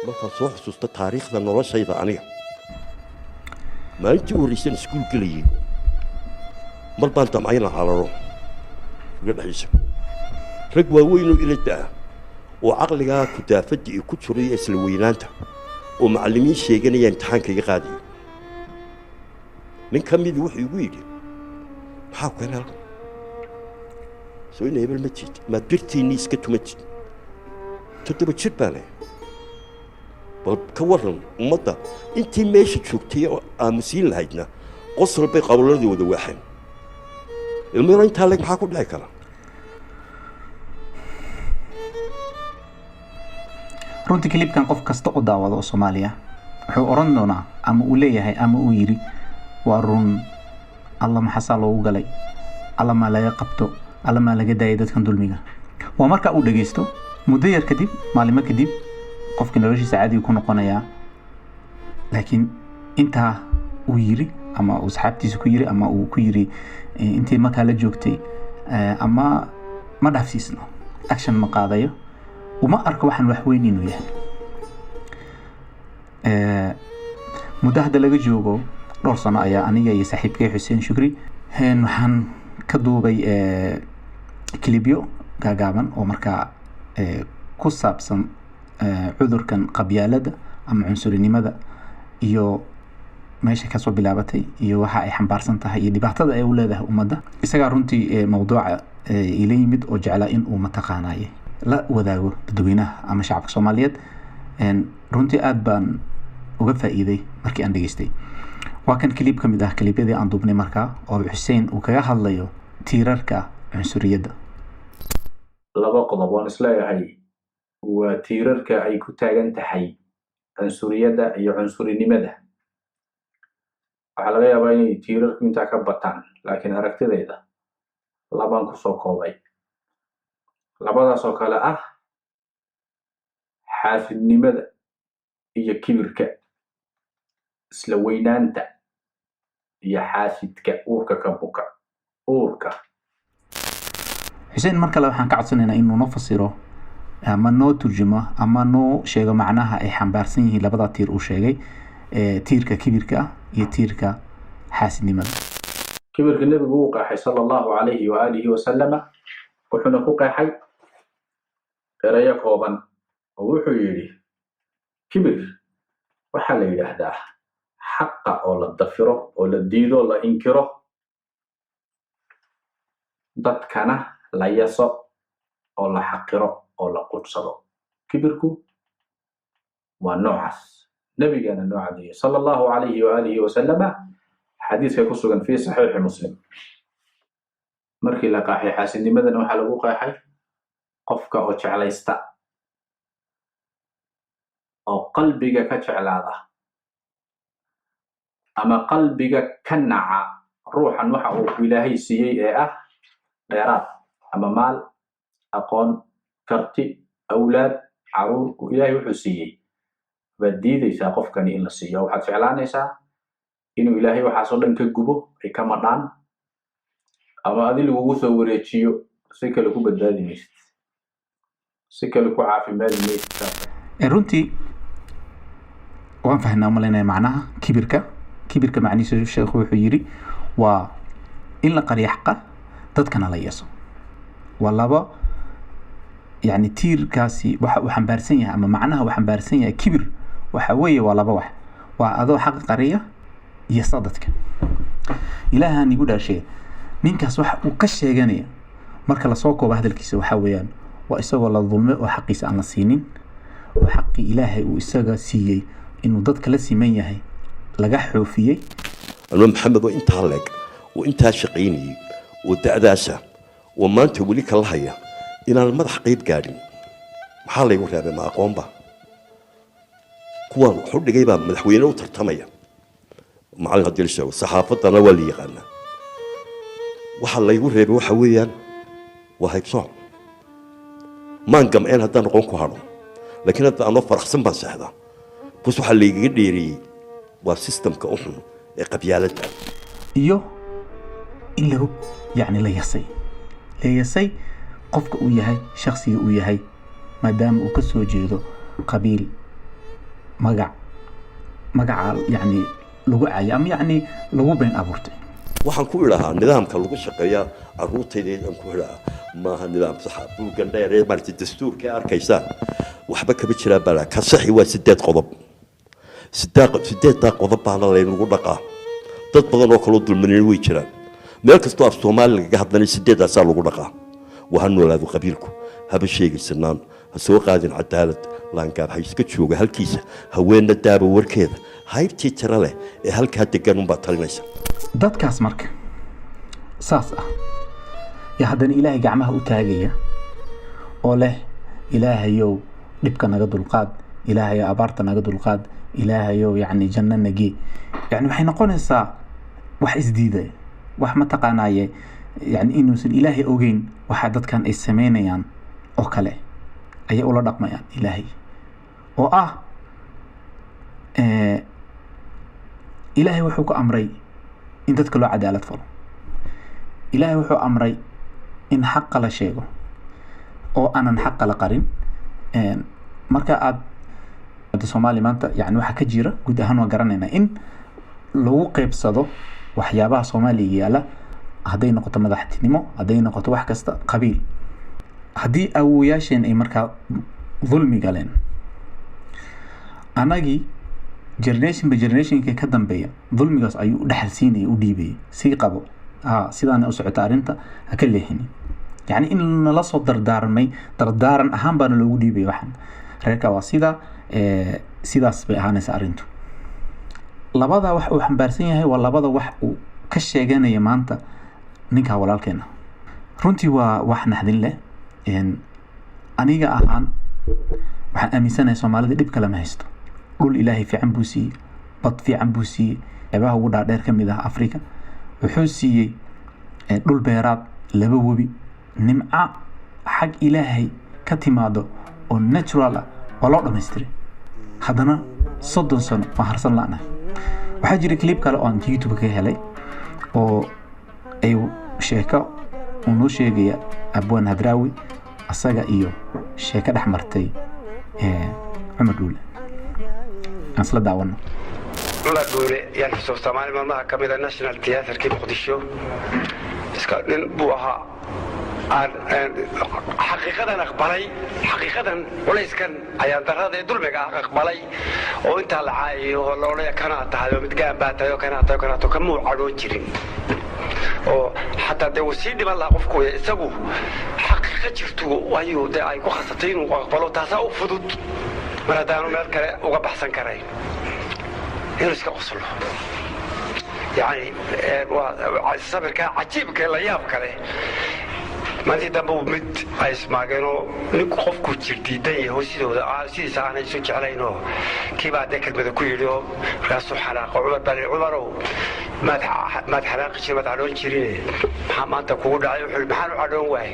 markaan soo xusuusta taariikhda noloshayda aniga maalintii u horraysaan iskuul gelayay mar baan damcayna cararo uga dhexaysa rag waaweynoo ila da'a oo caqligaa kudaafadda iyo ku jiray isla weynaanta oo macallimiin sheeganaya imtixaanka iga qaadayo nin ka midii wuxuu igu yidhi maxaa ku keenay halkan soo ina hebel ma tiid maad birtiinnii iska tumatid 7 jir baan ahay bal ka warran ummadda intii meesha joogtay oo aamusiin lahaydna qosol bay qawladii wada waaxeen ilmada intaa leeg maxaa ku dhici kara runtii klibkan qof kasta oo daawado oo Soomaaliya wuxuu oran doonaa ama uu leeyahay ama uu yiri waa run alla maxaa loogu galay alla ma laga qabto alla ma laga daayay dadkan dulmiga waa marka uu dhageysto muddo yar kadib maalimo kadib qofka noloshiisa caadi ku noqonaya laakiin inta uu yiri ama uu saxaabtiisa ku yiri ama uu ku yiri intii markaa la joogtay ama ma dhaafsiisno action ma qaadayo وما أرك واحد وحويني نوياه مدة هذا اللي جوجو دور سنة أيا أنا جاي سحب كي حسين شكري هن وحن كدوبي كليبيو كعجبان ومركا كوساب سن عذر كان قبيلة أم عنصري ماذا يو ماشي كسر بلعبتي يو حق حنبارسن تهي اللي بعتذر أولاده ومدة إسقارنتي موضوع إلي مد وجعلين ومتقانية لا wadaago dadweynaha ama shacabka Soomaaliyeed runtii aad baan uga faa'iiday markii aan dhageystay waa kan clip kamid ah clipyadii aan duubnay markaa oo Xuseen uu kaga hadlayo tiirarka cunsuriyadda laba qodob oo isleeyahay waa tiirarka ay ku taagan tahay cunsuriyadda iyo cunsurinimada waxa laga yaabaa inay tiirarku inta ka bataan laakiin aragtidayda labaan ku soo koobay labadaas oo kale ah xaasidnimada iyo kibirka isla weynaanta iyo xaasidka uurka ka buka uurka Xuseen markale waxaan ka codsanaynaa inuu noo fasiro ama noo turjumo ama noo sheego macnaha ay xambaarsan yihiin labada tiir uu sheegay tiirka kibirka iyo tiirka xaasidnimada kibirka nabigu uu qeexay sallallahu alayhi wa alihi wa sallama wuxuuna ku qeexay eraya kooban oo wuxuu yiri kibir waxa la yiraahdaa xaqa oo la dafiro oo la diido la inkiro dadkana la yaso oo la xaqiro oo la qudsado kibirku waa noocaas nabigana noocaadiyo sallallahu alayhi wa alihi wa sallama xadiiska ku sugan fi sahih muslim markii la qeexay xaasidnimadana waxa lagu qeexay qofka oo jeclaysta oo qalbiga ka jeclaada ama qalbiga ka naca ruuxan waxa uu Ilaahay siiyay ee ah dheeraad ama maal aqoon karti awlaad caruur oo Ilaahay wuxuu siiyay badiidaysa qofkani in la siiyo waxa jeclaanaysaa inuu Ilaahay waxa soo dhan ka gubo ay ka madhaan ama adii lagu soo wareejiyo si kale ku badbaadi maysid si kale ku caafimaad maysid runtii waan fahnaa malayna macnaha kibirka macnihiisu sheekhu wuxuu yiri waa in la qariyo xaqa dadkana la yeeso waa laba yani tiirkaasi waxa uu xambaarsan yahay ama macnaha uu xambaarsan yahay kibir waxa weeye waa laba wax waa adoo xaq qariya iyo sadadka ilaahan igu dhaashay ninkaas waxa uu ka sheeganaya marka la soo koobo hadalkiisa waxa weeyaan waa isagoo la dulmay oo xaqiisa aan la siinin oo xaqi Ilaahay uu isaga siiyay inuu dadka la siman yahay laga xoofiyay anoo maxamed oo inta leeg oo inta shaqeynayay oo da'daasha oo maanta wali kala haya inaan madax qayb gaadhin maxaa laygu reebay ma aqoonba kuwan wuxuu dhigay baa madaxweyne u tartamaya macallin hadii la sheego saxaafadana waa la yaqaanaa waxa laygu reebay waxa weeyaan waa haybsooc maan gamceen haddaan noqon ku hadho laakiin hadda anoo faraxsan baan seexdaa bus waxa laygaga dheeriyey waa systemka u xun ee qabyaaladda iyo in lagu yani la yasay qofka uu yahay shakhsiga uu yahay maadaama uu ka soo jeedo qabiil magaca yani lagu caayay ama yani lagu been abuurtay waxaan ku idhahaa nidaamka lagu shaqeeya caruurtayda aan ku idhahaa maaha nidaam saxa buuggan dheer ee maaragtay dastuurka arkaysaan waxba kama jiraan baa ka saxi waa 8 qodob 8 qodob baana laynagu dhaqaa dad badan oo kala dulmanin way jiraan meel kastoo af Soomaali laga hadlay 8 lagu dhaqaa waxaan noolaadu qabiilku haba sheegaysanaan ha soo qaadin cadaalad laangaab ha iska jooga halkiisa haweenna daaba warkeeda haybtii tira leh ee halkaa degan un baa talinaysa dadkaas marka saas ah ya haddana ilaahay gacmaha u taagaya oo leh ilaahayow dhibka naga dulqaad ilaahayow abaarta naga dulqaad ilaahayow yani janno nagi yani waxay noqonaysaa wax isdiiday wax ma taqaanaaye yani inuusan ilaahay ogeyn waxa dadkan ay sameynayaan oo kale ayay ula dhaqmayaan ilaahay oo ah ilaahay wuxuu ku amray in dadka loo cadaalad falo ilaahay wuxuu amray in xaqa la sheego oo aanan xaqa la qarin marka aad Soomaali maanta yani waxa ka jira guud ahaan waa garanaynaa in lagu qaybsado waxyaabaha Soomaaliga yaala haday noqoto madaxtinimo haday noqoto wax kasta qabiil hadii awooyaasheen ay marka dulmi galeen anagi generation ka dambeeya dulmigaas ayuu dhaxalsiinay u dhiibay si qabo sidaan u socota arinta ka leehini yani in la soo dardaaran ahaan baan loogu dhiibay waxan reerka waa sidaas bay ahaanaysa arintu labada wax uu xambaarsan yahay waa labada wax uu ka sheeganaya maanta ninka walaalkeena runtii waa wax naxdin leh aniga ahaan waxaan aaminsanahay Soomaalida dhib kale ma haysto dhul ilaahay fiican buu siiyey bad fiican buu siiyey eebaha ugu dhaadheer ka mid ah Afrika wuxuu siiyey dhul beeraad laba wabi nimca xag ilaahay ka timaado oo natural ah oo loo dhameystiray haddana 30 sano ma harsan laanahay waxaa jira clip kale oo aan YouTube ka helay oo ay sheeko uu noo sheegaya Abwaan Hadraawi asaga iyo sheeko dhex martay Cumar Dhuule asla daawano Cumar Dhuule yani Soomaali maalmaha kamid ah National Theatre kii Muqdisho iska nin buu ahaa xaqiiqadan aqbalay xaqiiqadan walayskan ayaan darada dulmiga aqbalay oo inta la caayo la oranaya kana tahay mid gaan baa tahay kana kama cadoo jirin oo hatta de wasiir dhiban la qofku isagu xaqiiqa jirto ayuu de ay ku khasatay inuu aqbalo taasa u fudud maradaanu meel kale uga baxsan karay inuu iska qoslo يعني صبر كان عجيب كان لا ياب كله ما دي دبو مد اسمع كانوا نقف كجردي دي هو سيده انا سو جعلينو كي بعد كلمه كويلو راسو حلاقه عمر ما تحرق شي ما تعلون جيرين ما انت كو دعي maxaan u cadhoon waay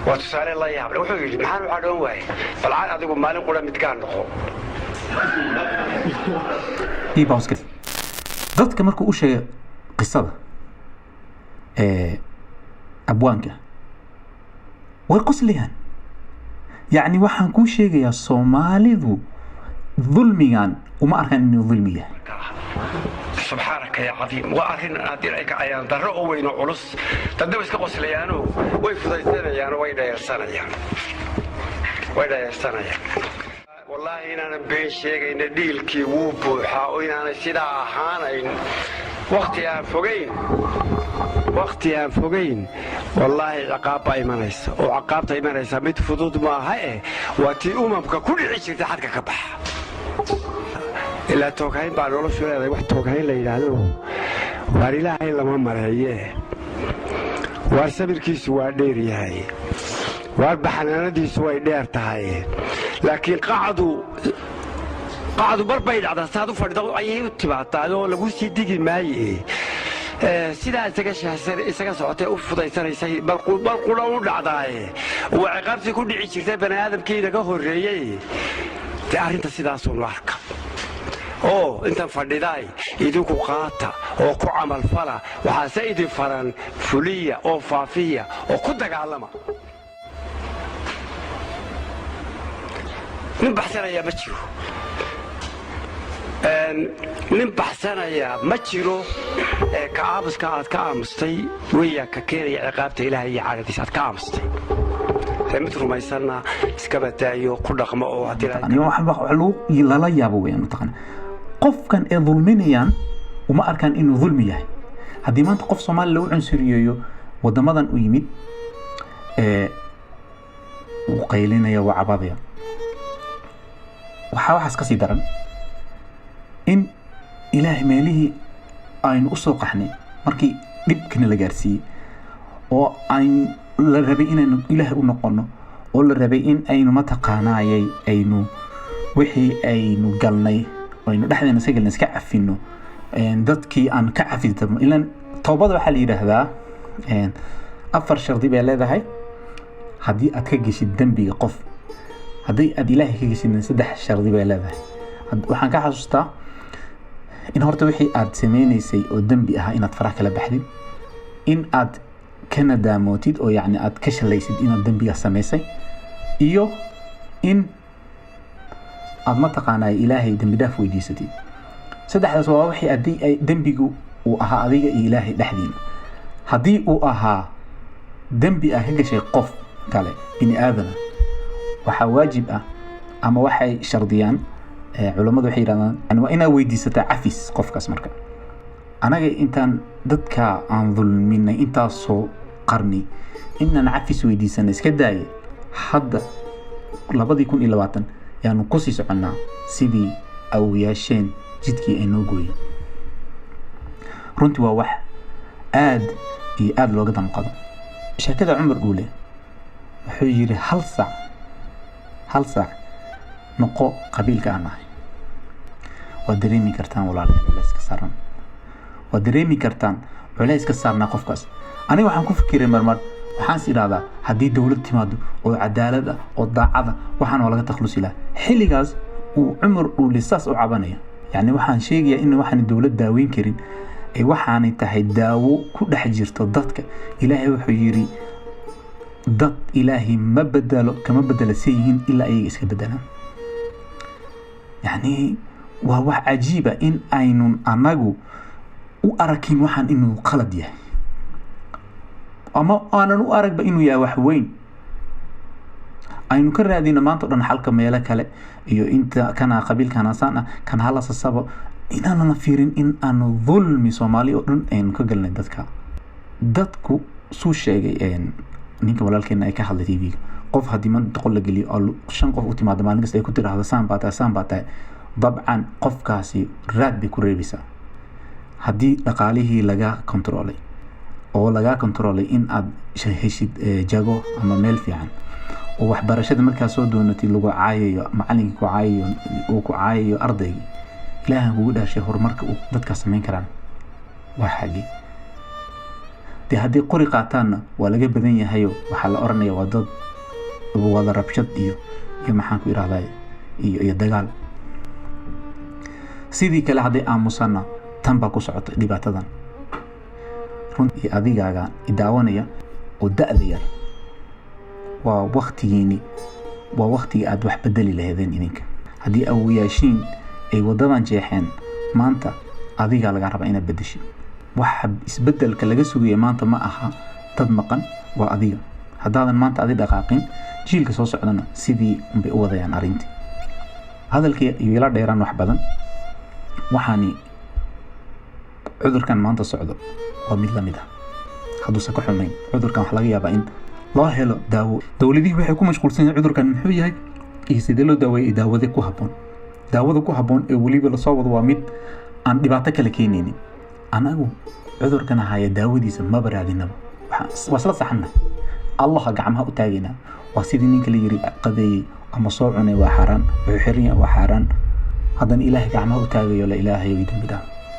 waa tusaale la yaab leh wuxuu yiri maxaan u cadhoon waay falcaan adigu maalin qura mid kaan noqo baaskil dadka markuu u sheegay qisada abwaanka way qoslayaan yani waxaan ku sheegayaa Soomaalidu dulmigan uma arkaan inuu dulmi yahay سبحانك يا عظيم وأرهن أديرك أيام ضرّوا وينو علص تدوي سكوس ليانو ويفضل يانو ويدا يرسنا والله إن أنا بين شيء إن ديل كي ووبو حاوين أنا سيدا هانين وقتي أن فوقين والله عقاب إيمانيس وعقاب إيمانيس ميت فضود ما هي وتي كل عيش تحت كبح إلا توقعين بعد ولا شو هذا واحد توقعين لا يلعبوا واريلا هاي لما مرهيه وارسبر كيس واديري هاي واربحنا ندي سوي دير تهاي لكن قعدوا بربيد على صادو فردوا أيه تبعتوا لقوا سيدي ماي سيدا إسقى سعته أفضل سنة بالقول ودعاه وعقابتي كل عشرة بني آدم كذا كهرية تعرف سيدا سولارك oo inta fadhiday idinku qaata oo ku amal fala waxa sayid faran fuliya oo faafiya oo ku dagaalama nin baxsanaya ma jiro nin baxsanaya ma jiro ka aamuska aad ka aamustay weeyaa ka keenaya ciqaabta ilaahay iyo caadadiisa aad ka aamustay mid rumaysanna iska badaayo ku dhaqmo oo lala yaabo weyaan mataqaana qofkan ee dulminayaan uma arkaan inuu dulmi yahay haddii maanta qof Soomaali lagu cunsuriyeeyo wadamadan u yimid uu qaylinaya waa cabadaya waxaas ka sii daran in ilaahay meelihii aynu u soo qaxnay markii dhibkana la gaarsiiyey oo aan la rabay inaynu ilaahay u noqono oo la rabay in aynu mataqaanaayay aynu wixii aynu galnay aynu dhexdeena sagalna iska cafino dadkii aan ka cafidtamo ilaan toobada waxaa la yidhaahdaa 4 shardi bay leedahay haddii aad ka geshid dembiga qof haddii aad ilaahay ka geshidna 3 shardi bay leedahay waxaan ka xasuustaa in horta wixii aad sameynaysay oo dembi ahaa inaad farax kala baxdid in aad ka nadaamotid oo yacni aad ka shalaysid inaad dembiga samaysay iyo in aad mataqaanaa ilaahay dembi dhaaf weydiisatid saddexdaas waa wixii haddii ay dembigu uu ahaa adiga iyo ilaahay dhexdiina haddii uu ahaa dembi ah ka gashay qof kale bini aadana waxaa waajib ah ama waxay shardiyaan culimadu waxay yiraahdaan waa inaad weydiisataa cafis qofkaas marka anaga intaan dadka aan dulminay intaasoo qarni inaan cafis weydiisana iska daayay hadda 2020 yaanu ku sii soconnaa sidii awyaasheen jidkii ay noo gooyeen runtii waa wax aad iyo aad looga damqado sheekada Cumar Dhuule wuxuu yiri hal saac noqo qabiilka aan ahay waa dareemi kartaan walaalayaal culayska saaran waa dareemi kartaan culayska saarnaa qofkaas aniga waxaan ku fikiray marmar waxaan is iraahdaa haddii dawlad timaado oo cadaalad ah oo daacad ah waxaan oo laga takhalusi lahaa xilligaas uu Cumar Dhuule saas u cabanaya yani waxaan sheegayaa in waxaan dawlad daaweyn karin ay waxaanay tahay daawo ku dhex jirto dadka ilaahay wuxuu yiri dad ilaahay ma bedelo kama bedelasayihiin ilaa ay iska bedelaan yani waa wax cajiiba in aynun anagu u arakin waxaan inuu qalad yahay ama aanan u aragba inuu yahay wax weyn aynu ka raadina maanta dhan xalka meelo kale iyo inta kana qabiilkana sana kan hala sasabo inaan la fiirin in aan dhulmi Soomaali oo dhan aynu ka galnay dadku soo sheegay ninka walaalkeena ay ka hadlay TV qof hadii man qol la galiyo oo 5 qof u timaado maalin kasta ay ku tiraahdo saan baata dabcan qofkaasi raad bi ku reebisa hadii dhaqaalihii laga kontrolay in aad heshid jago ama meel fiican oo waxbarashada markaa soo doonatay lagu caayayo macalinka ku caayayo oo ku caayayo ardayga ilaahay ugu dhaashay horumarka dadka sameyn karaan waa xaqi haddii qori qaataanna waa laga badan yahayo waxaa la oranaya waa dad wada rabshad iyo maxaan ku iraahdaa iyo dagaal sidii kale haddii aamusana tan baa ku socota dhibaatadan runtii adigaaga idaawanaya oo da'da yar waa waqtigiini waa waqtiga aad wax bedeli lahaydeen idinka haddii awooyaashiin ay wadadan jeexeen maanta adiga laga rabaa inaad bedesho waxa isbedelka laga sugayo maanta ma aha dad maqan waa adiga haddaadan maanta adi dhaqaaqin jiilka soo socdana sidii unbay u wadayaan arrintii hadalkii iyo ila dheeraan wax badan waxaani cudurkan maanta socdo waa mid la mid ah hadduusan ka xumayn cudurkan wax laga yaabaa in loo helo daawo dawladihii waxay ku mashquulsan yihiin cudurkan muxuu yahay iyo sidee loo daaweeyay daawada ku habboon ee weliba la soo wado waa mid aan dhibaato kale keenaynin anagu cudurkan haya daawadiisa ma baraadinaba waa isla saxana Allah gacmaha u taagina waa sidii ninka la yiri qadeeyay ama soo cunay waa xaraan wuxuu xiran waa xaraan hadan ilaahay gacmaha u taagayo la ilaahay way dambiga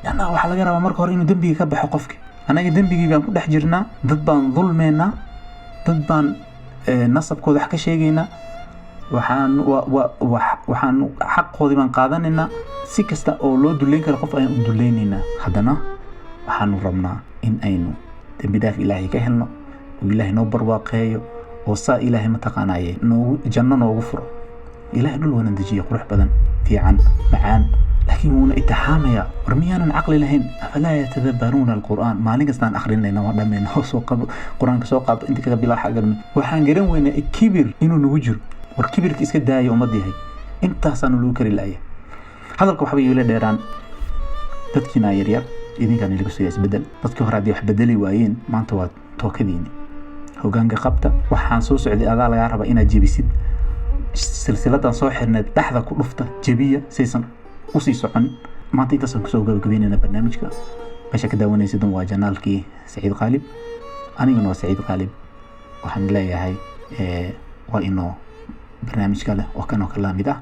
yana waxa laga rabaa marka hore inuu dambiga ka baxo qofki anaga dambigii baan ku dhex jirnaa dad baan dulmeena dad baan nasabkooda wax ka sheegayna waxaan xaqoodii baan qaadanayna si kasta oo loo duleyn karo qof ayaan u duleynayna haddana waxaanu rabnaa in aynu dambi dhaaf ilaahay ka helno oo ilaahay noo barwaaqeeyo oo saa ilaahay mataqaanaaye janno noogu furo إلهي دول وانا دجيه قروح بدن في عن معان لكن هو اتحاميا ورميانا عقل لهن أفلا يتدبرون القرآن ما نقصنا أخرين لنا ورد من هو سوق قرآن كسوق أنت كذا بلا حاجة وحنجرين وين الكبر إنه نوجر والكبر كيس كده يوم مضي هي أنت صانو لوكر الآية هذا الكوحبي يولد ديران تذكينا يرير إذن كان يلقى سياس بدل تذكي هرادي وح بدلي وايين ما أنت واد توكديني هو كان قبته وحان سوس عدي أذا لا يعرف إنا جيبيسيد سلسلة صوحنا لحظة كلفته جبية سيسن وسي سعن ما أنت تصل كسوق قبيننا برنامجك باش كده وانا يسدون واجنالكي سعيد غالب أنا ينو سعيد غالب وحمد لله هاي وإنه برنامج كله وكانوا كلامي ده